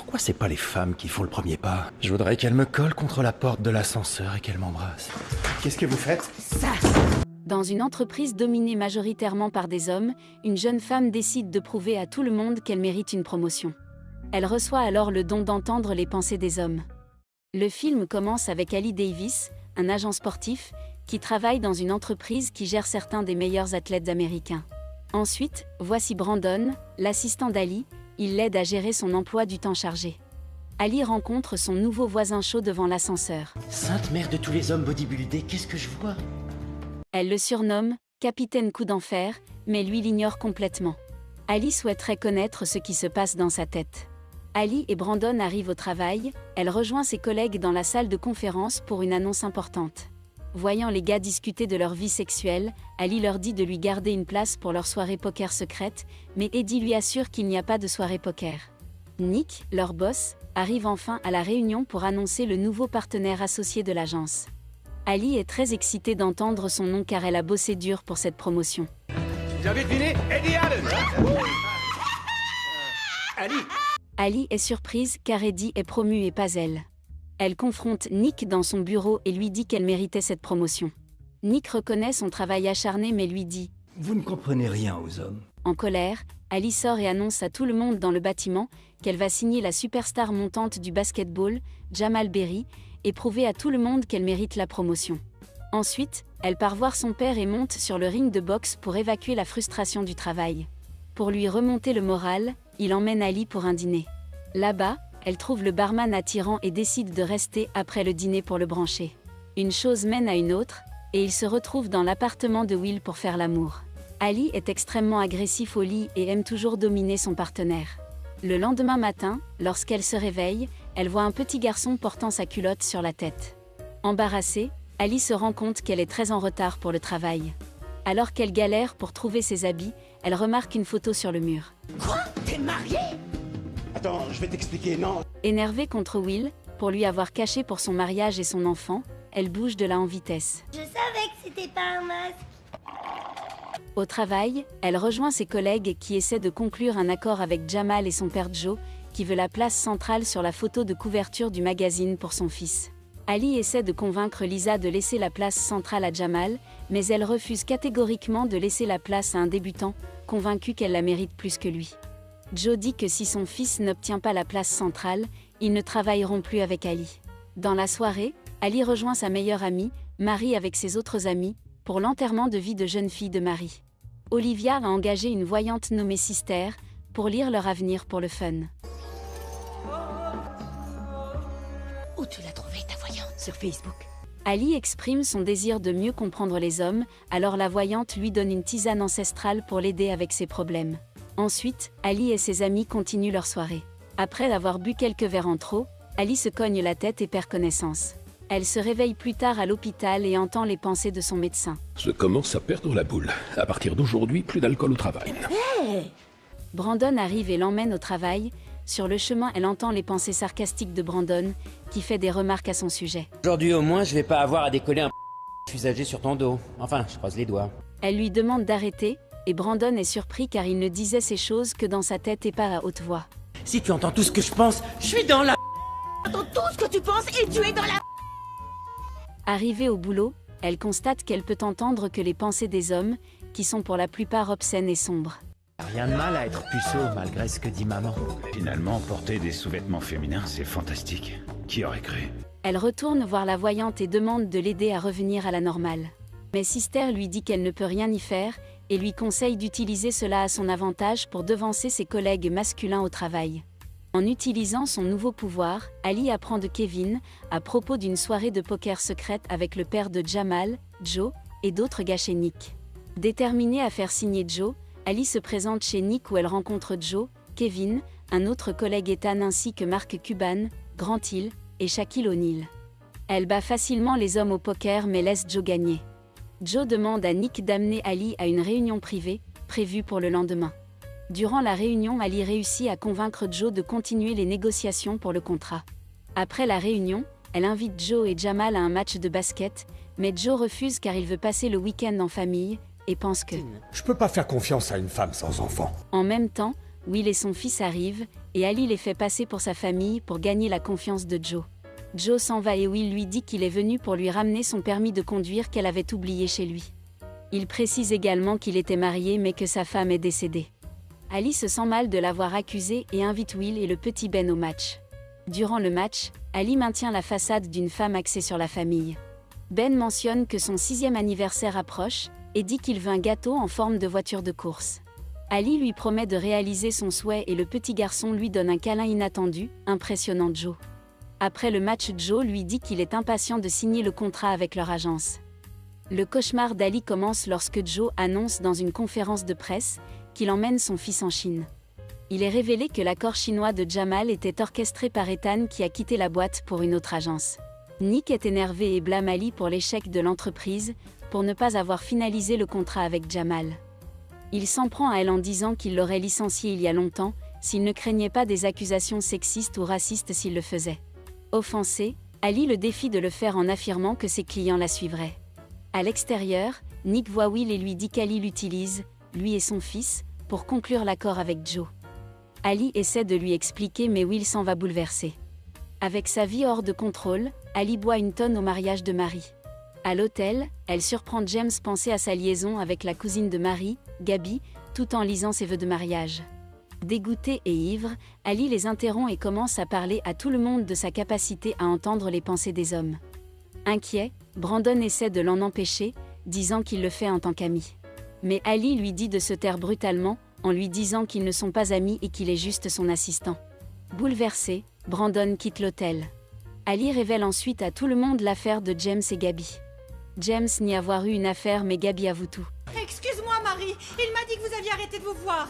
Pourquoi c'est pas les femmes qui font le premier pas? Je voudrais qu'elles me collent contre la porte de l'ascenseur et qu'elles m'embrassent. Qu'est-ce que vous faites? Ça. Dans une entreprise dominée majoritairement par des hommes, une jeune femme décide de prouver à tout le monde qu'elle mérite une promotion. Elle reçoit alors le don d'entendre les pensées des hommes. Le film commence avec Ali Davis, un agent sportif, qui travaille dans une entreprise qui gère certains des meilleurs athlètes américains. Ensuite, voici Brandon, l'assistant d'Ali, il l'aide à gérer son emploi du temps chargé. Ali rencontre son nouveau voisin chaud devant l'ascenseur. Sainte mère de tous les hommes bodybuildés, qu'est-ce que je vois? Elle le surnomme « Capitaine Coup d'Enfer », mais lui l'ignore complètement. Ali souhaiterait connaître ce qui se passe dans sa tête. Ali et Brandon arrivent au travail, elle rejoint ses collègues dans la salle de conférence pour une annonce importante. Voyant les gars discuter de leur vie sexuelle, Ali leur dit de lui garder une place pour leur soirée poker secrète, mais Eddie lui assure qu'il n'y a pas de soirée poker. Nick, leur boss, arrive enfin à la réunion pour annoncer le nouveau partenaire associé de l'agence. Ali est très excitée d'entendre son nom car elle a bossé dur pour cette promotion. Vous avez deviné Eddie Allen. Ali. Ali est surprise car Eddie est promu et pas elle. Elle confronte Nick dans son bureau et lui dit qu'elle méritait cette promotion. Nick reconnaît son travail acharné mais lui dit « Vous ne comprenez rien aux hommes. » En colère, Ali sort et annonce à tout le monde dans le bâtiment qu'elle va signer la superstar montante du basketball, Jamal Berry, et prouver à tout le monde qu'elle mérite la promotion. Ensuite, elle part voir son père et monte sur le ring de boxe pour évacuer la frustration du travail. Pour lui remonter le moral, il emmène Ali pour un dîner. Là-bas, elle trouve le barman attirant et décide de rester après le dîner pour le brancher. Une chose mène à une autre, et ils se retrouvent dans l'appartement de Will pour faire l'amour. Ali est extrêmement agressif au lit et aime toujours dominer son partenaire. Le lendemain matin, lorsqu'elle se réveille, elle voit un petit garçon portant sa culotte sur la tête. Embarrassée, Ali se rend compte qu'elle est très en retard pour le travail. Alors qu'elle galère pour trouver ses habits, elle remarque une photo sur le mur. Quoi? T'es marié? Attends, je vais t'expliquer, non. Énervée contre Will, pour lui avoir caché pour son mariage et son enfant, elle bouge de là en vitesse. Je savais que c'était pas un masque. Au travail, elle rejoint ses collègues qui essaient de conclure un accord avec Jamal et son père Joe, qui veut la place centrale sur la photo de couverture du magazine pour son fils. Ali essaie de convaincre Lisa de laisser la place centrale à Jamal, mais elle refuse catégoriquement de laisser la place à un débutant, convaincue qu'elle la mérite plus que lui. Joe dit que si son fils n'obtient pas la place centrale, ils ne travailleront plus avec Ali. Dans la soirée, Ali rejoint sa meilleure amie, Marie avec ses autres amis, pour l'enterrement de vie de jeune fille de Marie. Olivia a engagé une voyante nommée Sister, pour lire leur avenir pour le fun. Où tu l'as trouvée, ta voyante? Sur Facebook. Ali exprime son désir de mieux comprendre les hommes, alors la voyante lui donne une tisane ancestrale pour l'aider avec ses problèmes. Ensuite, Ali et ses amis continuent leur soirée. Après avoir bu quelques verres en trop, Ali se cogne la tête et perd connaissance. Elle se réveille plus tard à l'hôpital et entend les pensées de son médecin. Je commence à perdre la boule. À partir d'aujourd'hui, plus d'alcool au travail. Hey! Brandon arrive et l'emmène au travail. Sur le chemin, elle entend les pensées sarcastiques de Brandon, qui fait des remarques à son sujet. Aujourd'hui au moins, je vais pas avoir à décoller un usagé sur ton dos. Enfin, je croise les doigts. Elle lui demande d'arrêter, et Brandon est surpris car il ne disait ces choses que dans sa tête et pas à haute voix. Si tu entends tout ce que je pense, je suis dans la... Entends tout ce que tu penses et tu es dans la... Arrivée au boulot, elle constate qu'elle peut entendre que les pensées des hommes, qui sont pour la plupart obscènes et sombres. Rien de mal à être puceau, malgré ce que dit maman. Finalement, porter des sous-vêtements féminins, c'est fantastique. Qui aurait cru? Elle retourne voir la voyante et demande de l'aider à revenir à la normale. Mais Sister lui dit qu'elle ne peut rien y faire, et lui conseille d'utiliser cela à son avantage pour devancer ses collègues masculins au travail. En utilisant son nouveau pouvoir, Ali apprend de Kevin, à propos d'une soirée de poker secrète avec le père de Jamal, Joe, et d'autres gars chez Nick. Déterminée à faire signer Joe, Ali se présente chez Nick où elle rencontre Joe, Kevin, un autre collègue Ethan ainsi que Mark Cuban, Grant Hill et Shaquille O'Neal. Elle bat facilement les hommes au poker mais laisse Joe gagner. Joe demande à Nick d'amener Ali à une réunion privée, prévue pour le lendemain. Durant la réunion, Ali réussit à convaincre Joe de continuer les négociations pour le contrat. Après la réunion, elle invite Joe et Jamal à un match de basket, mais Joe refuse car il veut passer le week-end en famille, et pense que... Je peux pas faire confiance à une femme sans enfant. En même temps, Will et son fils arrivent, et Ali les fait passer pour sa famille pour gagner la confiance de Joe. Joe s'en va et Will lui dit qu'il est venu pour lui ramener son permis de conduire qu'elle avait oublié chez lui. Il précise également qu'il était marié mais que sa femme est décédée. Ali se sent mal de l'avoir accusé et invite Will et le petit Ben au match. Durant le match, Ali maintient la façade d'une femme axée sur la famille. Ben mentionne que son 6e anniversaire approche et dit qu'il veut un gâteau en forme de voiture de course. Ali lui promet de réaliser son souhait et le petit garçon lui donne un câlin inattendu, impressionnant Joe. Après le match, Joe lui dit qu'il est impatient de signer le contrat avec leur agence. Le cauchemar d'Ali commence lorsque Joe annonce dans une conférence de presse qu'il emmène son fils en Chine. Il est révélé que l'accord chinois de Jamal était orchestré par Ethan qui a quitté la boîte pour une autre agence. Nick est énervé et blâme Ali pour l'échec de l'entreprise, pour ne pas avoir finalisé le contrat avec Jamal. Il s'en prend à elle en disant qu'il l'aurait licencié il y a longtemps, s'il ne craignait pas des accusations sexistes ou racistes s'il le faisait. Offensé, Ali le défie de le faire en affirmant que ses clients la suivraient. À l'extérieur, Nick voit Will et lui dit qu'Ali l'utilise, lui et son fils, pour conclure l'accord avec Joe. Ali essaie de lui expliquer mais Will s'en va bouleversé. Avec sa vie hors de contrôle, Ali boit une tonne au mariage de Marie. À l'hôtel, elle surprend James penser à sa liaison avec la cousine de Marie, Gabi, tout en lisant ses vœux de mariage. Dégoûté et ivre, Ali les interrompt et commence à parler à tout le monde de sa capacité à entendre les pensées des hommes. Inquiet, Brandon essaie de l'en empêcher, disant qu'il le fait en tant qu'ami. Mais Ali lui dit de se taire brutalement, en lui disant qu'ils ne sont pas amis et qu'il est juste son assistant. Bouleversé, Brandon quitte l'hôtel. Ali révèle ensuite à tout le monde l'affaire de James et Gabi. James n'y avoir eu une affaire mais Gabi avoue tout. Excuse-moi, Marie, il m'a dit que vous aviez arrêté de vous voir.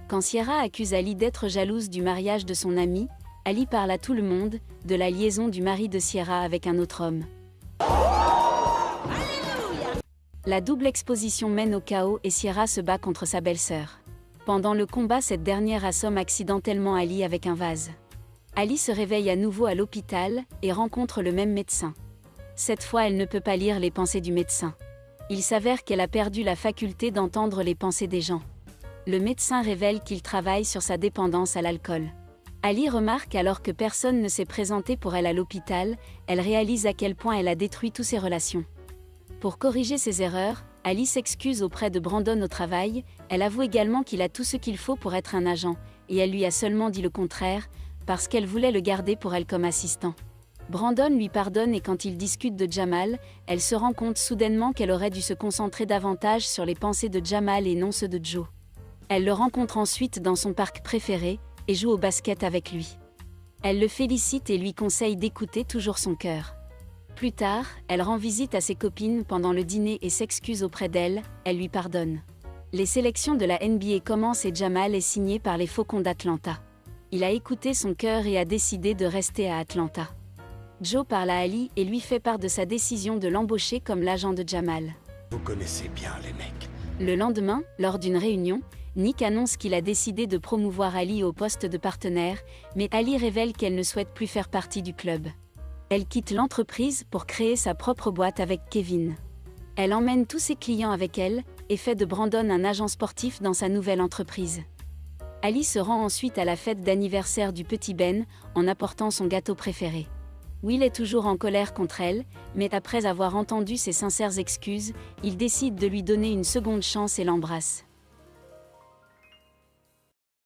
Quand Sierra accuse Ali d'être jalouse du mariage de son ami, Ali parle à tout le monde de la liaison du mari de Sierra avec un autre homme. La double exposition mène au chaos et Sierra se bat contre sa belle-sœur. Pendant le combat, cette dernière assomme accidentellement Ali avec un vase. Ali se réveille à nouveau à l'hôpital et rencontre le même médecin. Cette fois, elle ne peut pas lire les pensées du médecin. Il s'avère qu'elle a perdu la faculté d'entendre les pensées des gens. Le médecin révèle qu'il travaille sur sa dépendance à l'alcool. Ali remarque alors que personne ne s'est présenté pour elle à l'hôpital, elle réalise à quel point elle a détruit toutes ses relations. Pour corriger ses erreurs, Ali s'excuse auprès de Brandon au travail, elle avoue également qu'il a tout ce qu'il faut pour être un agent, et elle lui a seulement dit le contraire, parce qu'elle voulait le garder pour elle comme assistant. Brandon lui pardonne et quand ils discutent de Jamal, elle se rend compte soudainement qu'elle aurait dû se concentrer davantage sur les pensées de Jamal et non ceux de Joe. Elle le rencontre ensuite dans son parc préféré, et joue au basket avec lui. Elle le félicite et lui conseille d'écouter toujours son cœur. Plus tard, elle rend visite à ses copines pendant le dîner et s'excuse auprès d'elles, elle lui pardonne. Les sélections de la NBA commencent et Jamal est signé par les Faucons d'Atlanta. Il a écouté son cœur et a décidé de rester à Atlanta. Joe parle à Ali et lui fait part de sa décision de l'embaucher comme l'agent de Jamal. Vous connaissez bien les mecs. Le lendemain, lors d'une réunion, Nick annonce qu'il a décidé de promouvoir Ali au poste de partenaire, mais Ali révèle qu'elle ne souhaite plus faire partie du club. Elle quitte l'entreprise pour créer sa propre boîte avec Kevin. Elle emmène tous ses clients avec elle et fait de Brandon un agent sportif dans sa nouvelle entreprise. Ali se rend ensuite à la fête d'anniversaire du petit Ben en apportant son gâteau préféré. Will est toujours en colère contre elle, mais après avoir entendu ses sincères excuses, il décide de lui donner une seconde chance et l'embrasse.